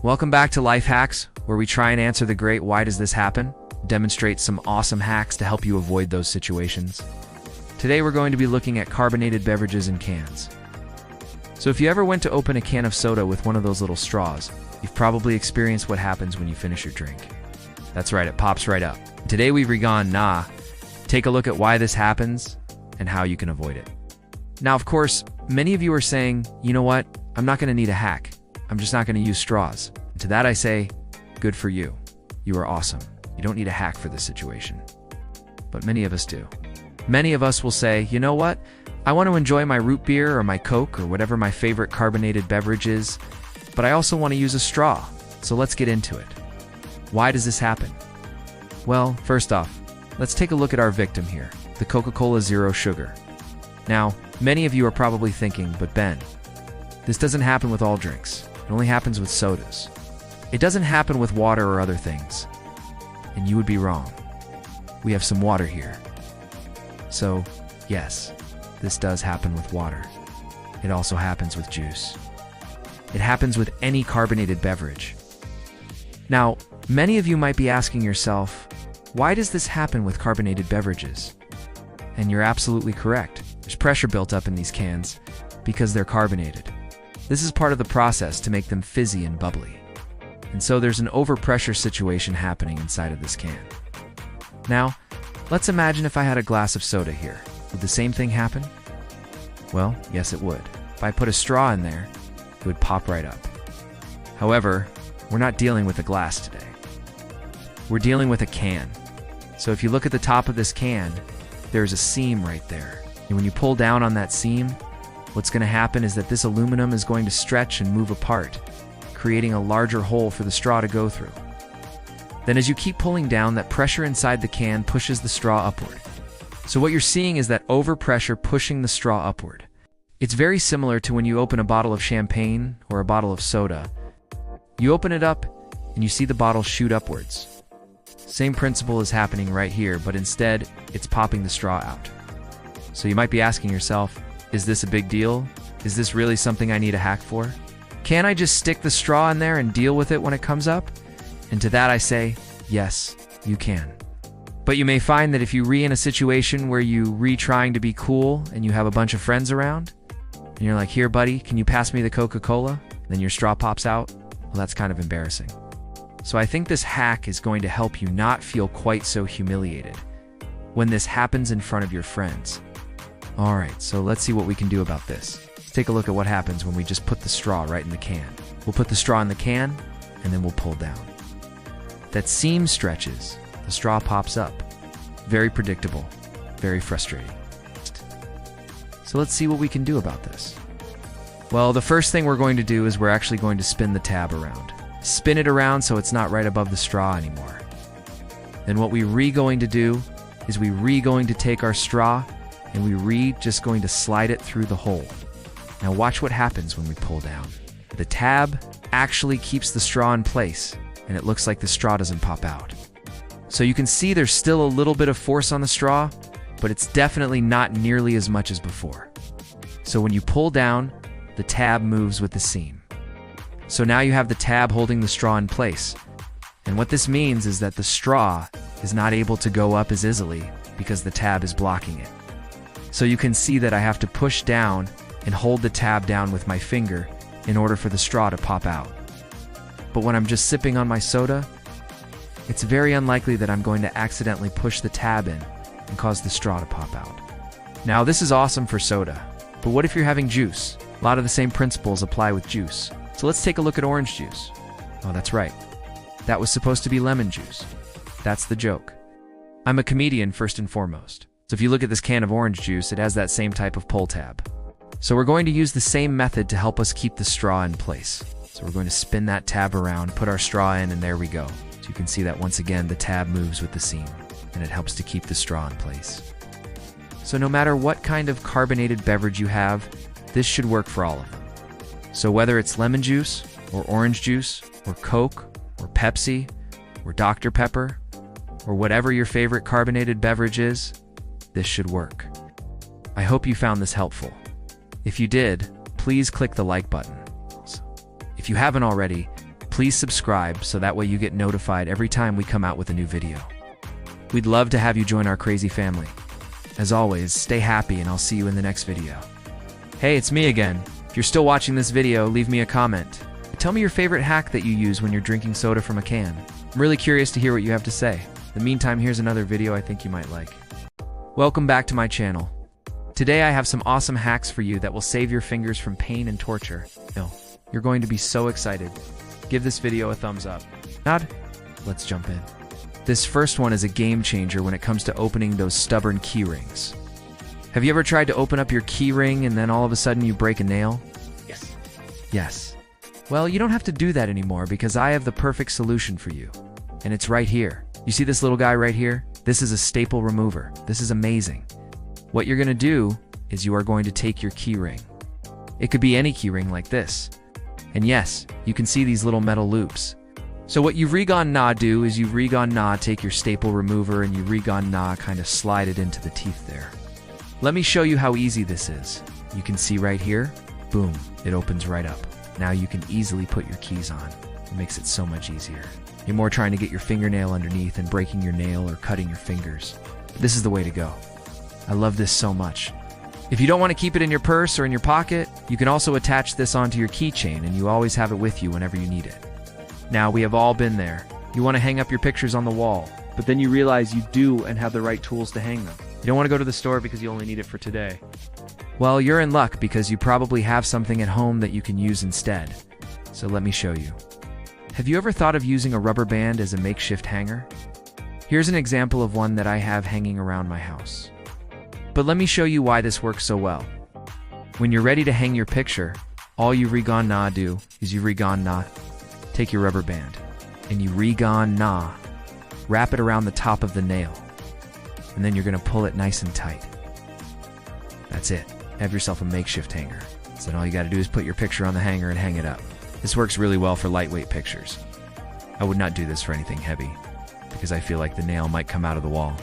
Welcome back to Life Hacks, where we try and answer the great why does this happen, demonstrate some awesome hacks to help you avoid those situations. Today we're going to be looking at carbonated beverages in cans. So if you ever went to open a can of soda with one of those little straws, you've probably experienced what happens when you finish your drink. That's right, it pops right up. Today we've gone, take a look at why this happens and how you can avoid it. Now, of course, many of you are saying, you know what, I'm not going to need a hack. I'm just not going to use straws. To that I say, good for you. You are awesome. You don't need a hack for this situation. But many of us do. Many of us will say, you know what? I want to enjoy my root beer or my Coke or whatever my favorite carbonated beverage is, but I also want to use a straw. So let's get into it. Why does this happen? Well, first off, let's take a look at our victim here, the Coca-Cola Zero Sugar. Now, many of you are probably thinking, but Ben, this doesn't happen with all drinks. It only happens with sodas. It doesn't happen with water or other things. And you would be wrong. We have some water here. So, yes, this does happen with water. It also happens with juice. It happens with any carbonated beverage. Now, many of you might be asking yourself, why does this happen with carbonated beverages? And you're absolutely correct. There's pressure built up in these cans because they're carbonated. This is part of the process to make them fizzy and bubbly. And so there's an overpressure situation happening inside of this can. Now, let's imagine if I had a glass of soda here. Would the same thing happen? Well, yes it would. If I put a straw in there, it would pop right up. However, we're not dealing with a glass today. We're dealing with a can. So if you look at the top of this can, there's a seam right there. And when you pull down on that seam, what's going to happen is that this aluminum is going to stretch and move apart, creating a larger hole for the straw to go through. Then as you keep pulling down, that pressure inside the can pushes the straw upward. So what you're seeing is that overpressure pushing the straw upward. It's very similar to when you open a bottle of champagne or a bottle of soda. You open it up and you see the bottle shoot upwards. Same principle is happening right here, but instead it's popping the straw out. So you might be asking yourself, is this a big deal? Is this really something I need a hack for? Can I just stick the straw in there and deal with it when it comes up? And to that I say, yes, you can. But you may find that if you in a situation where you trying to be cool and you have a bunch of friends around, and you're like, here buddy, can you pass me the Coca-Cola? Then your straw pops out. Well, that's kind of embarrassing. So I think this hack is going to help you not feel quite so humiliated when this happens in front of your friends. All right, so let's see what we can do about this. Let's take a look at what happens when we just put the straw right in the can. We'll put the straw in the can, and then we'll pull down. That seam stretches, the straw pops up. Very predictable, very frustrating. So let's see what we can do about this. Well, the first thing we're going to do is we're actually going to spin the tab around. Spin it around so it's not right above the straw anymore. Then what we going to do is we going to take our straw and we just going to slide it through the hole. Now watch what happens when we pull down. The tab actually keeps the straw in place, and it looks like the straw doesn't pop out. So you can see there's still a little bit of force on the straw, but it's definitely not nearly as much as before. So when you pull down, the tab moves with the seam. So now you have the tab holding the straw in place. And what this means is that the straw is not able to go up as easily because the tab is blocking it. So you can see that I have to push down and hold the tab down with my finger in order for the straw to pop out. But when I'm just sipping on my soda, it's very unlikely that I'm going to accidentally push the tab in and cause the straw to pop out. Now this is awesome for soda, but what if you're having juice? A lot of the same principles apply with juice. So let's take a look at orange juice. Oh, that's right. That was supposed to be lemon juice. That's the joke. I'm a comedian first and foremost. So if you look at this can of orange juice, it has that same type of pull tab. So we're going to use the same method to help us keep the straw in place. So we're going to spin that tab around, put our straw in, and there we go. So you can see that once again, the tab moves with the seam, and it helps to keep the straw in place. So no matter what kind of carbonated beverage you have, this should work for all of them. So whether it's lemon juice, or orange juice, or Coke, or Pepsi, or Dr. Pepper, or whatever your favorite carbonated beverage is, this should work. I hope you found this helpful. If you did, please click the like button. If you haven't already, Please subscribe so that way you get notified every time we come out with a new video. We'd love to have you join our crazy family. As always, stay happy and I'll see you in the next video. Hey, it's me again. If you're still watching this video, leave me a comment. Tell me your favorite hack that you use when you're drinking soda from a can. I'm really curious to hear what you have to say. In the meantime, here's another video I think you might like. Welcome back to my channel. Today I have some awesome hacks for you that will save your fingers from pain and torture. You're going to be so excited. Give this video a thumbs up. Nod? Let's jump in. This first one is a game changer when it comes to opening those stubborn key rings. Have you ever tried to open up your key ring and then all of a sudden you break a nail? Yes. Well, you don't have to do that anymore because I have the perfect solution for you. And it's right here. You see this little guy right here? This is a staple remover. This is amazing. What you're going to do is you are going to take your key ring. It could be any key ring like this. And yes, you can see these little metal loops. So what you Regon Na do is you Regon Na take your staple remover and you Regon Na kind of slide it into the teeth there. Let me show you how easy this is. You can see right here, boom, it opens right up. Now you can easily put your keys on. It makes it so much easier. You're more trying to get your fingernail underneath and breaking your nail or cutting your fingers. This is the way to go. I love this so much. If you don't want to keep it in your purse or in your pocket, you can also attach this onto your keychain and you always have it with you whenever you need it. Now, we have all been there. You want to hang up your pictures on the wall, but then you realize you do and have the right tools to hang them. You don't want to go to the store because you only need it for today. Well, you're in luck because you probably have something at home that you can use instead. So let me show you. Have you ever thought of using a rubber band as a makeshift hanger? Here's an example of one that I have hanging around my house. But let me show you why this works so well. When you're ready to hang your picture, all you Regon Na do is you Regon Na, take your rubber band, and you Regon Na, wrap it around the top of the nail, and then you're going to pull it nice and tight. That's it. Have yourself a makeshift hanger. So then all you got to do is put your picture on the hanger and hang it up. This works really well for lightweight pictures. I would not do this for anything heavy, because I feel like the nail might come out of the wall.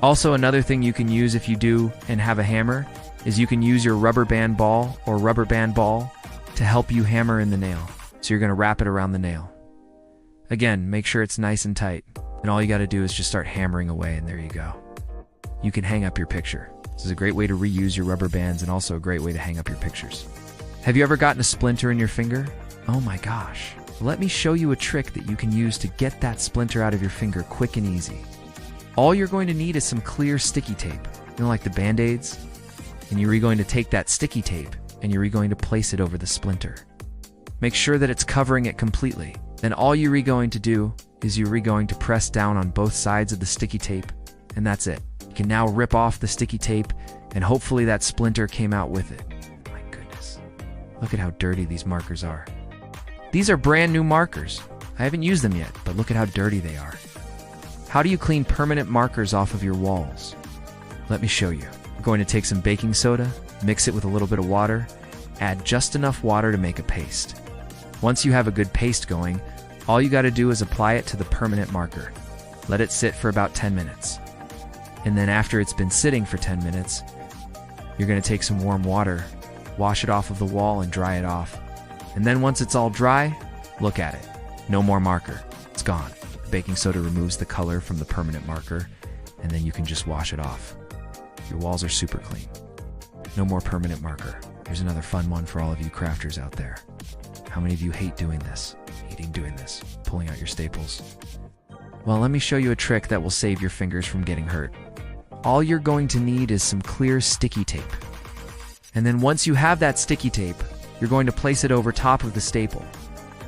Also, another thing you can use if you do and have a hammer is you can use your rubber band ball or rubber band ball to help you hammer in the nail. So you're going to wrap it around the nail. Again, make sure it's nice and tight, and all you got to do is just start hammering away, and there you go. You can hang up your picture. This is a great way to reuse your rubber bands and also a great way to hang up your pictures. Have you ever gotten a splinter in your finger? Oh my gosh. Let me show you a trick that you can use to get that splinter out of your finger quick and easy. All you're going to need is some clear sticky tape, like the Band-Aids, and you're going to take that sticky tape and you're going to place it over the splinter. Make sure that it's covering it completely. Then all you're going to do is you're going to press down on both sides of the sticky tape, and that's it. You can now rip off the sticky tape, and hopefully that splinter came out with it. My goodness. Look at how dirty these markers are. These are brand new markers. I haven't used them yet, but look at how dirty they are. How do you clean permanent markers off of your walls? Let me show you. We're going to take some baking soda, mix it with a little bit of water, add just enough water to make a paste. Once you have a good paste going, all you got to do is apply it to the permanent marker. Let it sit for about 10 minutes. And then after it's been sitting for 10 minutes, you're going to take some warm water, wash it off of the wall and dry it off. And then once it's all dry, look at it. No more marker. It's gone. The baking soda removes the color from the permanent marker, and then you can just wash it off. Your walls are super clean. No more permanent marker. Here's another fun one for all of you crafters out there. How many of you hate doing this? Hating doing this, pulling out your staples. Well, let me show you a trick that will save your fingers from getting hurt. All you're going to need is some clear sticky tape. And then once you have that sticky tape, you're going to place it over top of the staple.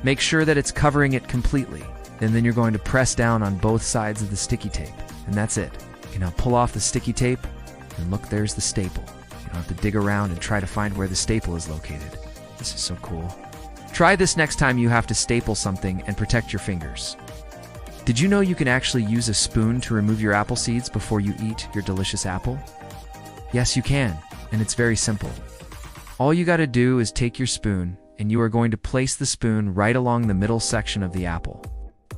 Make sure that it's covering it completely, and then you're going to press down on both sides of the sticky tape, and that's it. You can now pull off the sticky tape, and look, there's the staple. You don't have to dig around and try to find where the staple is located. This is so cool. Try this next time you have to staple something and protect your fingers. Did you know you can actually use a spoon to remove your apple seeds before you eat your delicious apple? Yes, you can, and it's very simple. All you got to do is take your spoon, and you are going to place the spoon right along the middle section of the apple.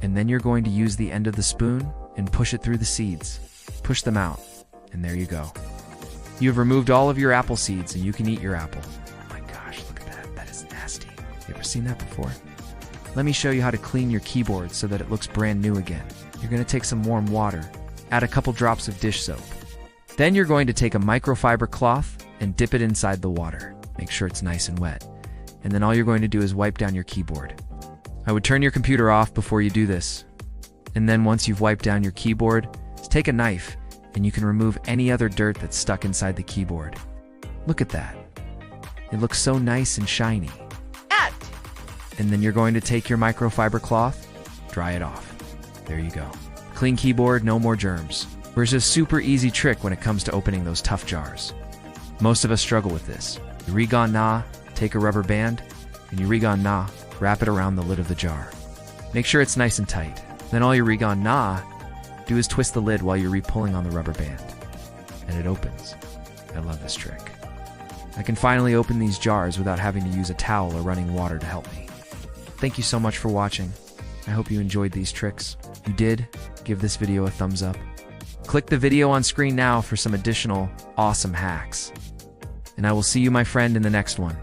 And then you're going to use the end of the spoon and push it through the seeds. Push them out, and there you go. You have removed all of your apple seeds, and you can eat your apple. Oh my gosh, look at that. That is nasty. You ever seen that before? let me show you how to clean your keyboard so that it looks brand new again. You're going to take some warm water, add a couple drops of dish soap. Then you're going to take a microfiber cloth and dip it inside the water. Make sure it's nice and wet. And then all you're going to do is wipe down your keyboard. I would turn your computer off before you do this. And then once you've wiped down your keyboard, just take a knife and you can remove any other dirt that's stuck inside the keyboard. Look at that. It looks so nice and shiny. And then you're going to take your microfiber cloth, dry it off. There you go. Clean keyboard, no more germs. There's a super easy trick when it comes to opening those tough jars. Most of us struggle with this. Yurigan na, take a rubber band, and Yurigan na, wrap it around the lid of the jar. Make sure it's nice and tight. Then all Yurigan na do is twist the lid while you're re-pulling on the rubber band. And it opens. I love this trick. I can finally open these jars without having to use a towel or running water to help me. Thank you so much for watching. I hope you enjoyed these tricks. If you did, give this video a thumbs up. Click the video on screen now for some additional awesome hacks. And I will see you, my friend, in the next one.